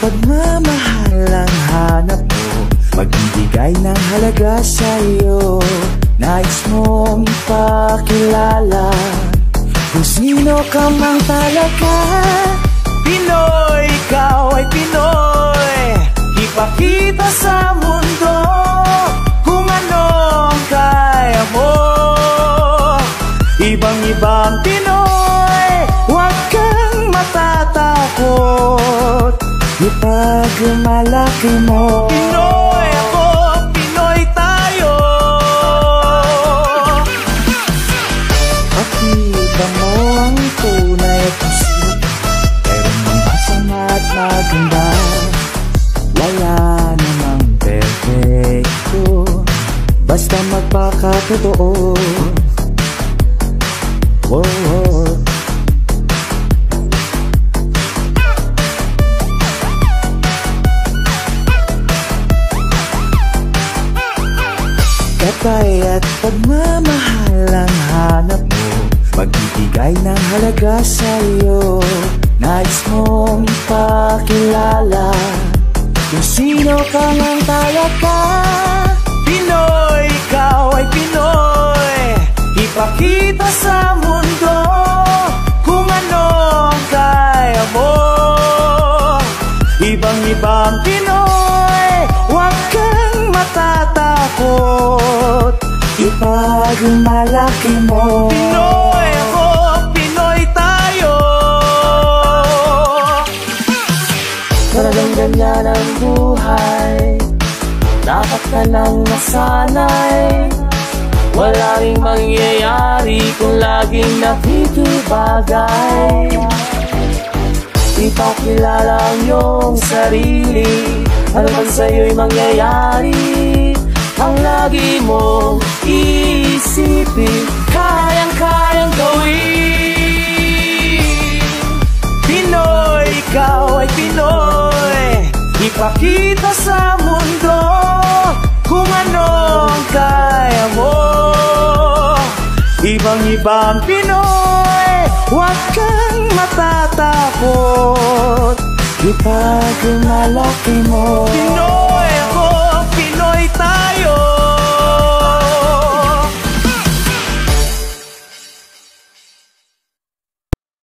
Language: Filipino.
pagmamahal ang hanap mo, magbibigay ng halaga sa'yo. Nais mong pakilala kung sino ka mang talaga. Pinoy, ikaw ay Pinoy. Ipakita sa mundo kung anong kaya mo. Ibang-ibang Pinoy, huwag kang matatakot. Ipagmalaki mo. Pinoy ako, Pinoy tayo. Pakita mo ang tunay at puso, meron mang masama at maganda. Wala namang perfecto, basta magpakatotoo. Oh, oh. Kapay at pagmamahal ang hanap mo, magbibigay ng halaga sa'yo. Nais mong pakilala kung sino ka man talaga. Pinoy, ikaw ay Pinoy. Ipakita sa mundo kung anong kaya mo. Ibang-ibang Pinoy, huwag kang matatakot. Ipagmalaki mo. Pinoy ako, Pinoy tayo. Talagang ganyan ang buhay, dapat ka lang masanay. Wala ring mangyayari kung laging nakikibagay. Ipakilala ang iyong sarili, ano man sa'yo'y mangyayari. Ang lagi mong iisipin, kayang-kayang gawin. Pinoy, ikaw ay Pinoy. Ipakita sa mundo kung anong kaya mo. Ibang-ibang Pinoy, huwag kang matatakot. Ipagmalaki mo. Pinoy ako, Pinoy tayo.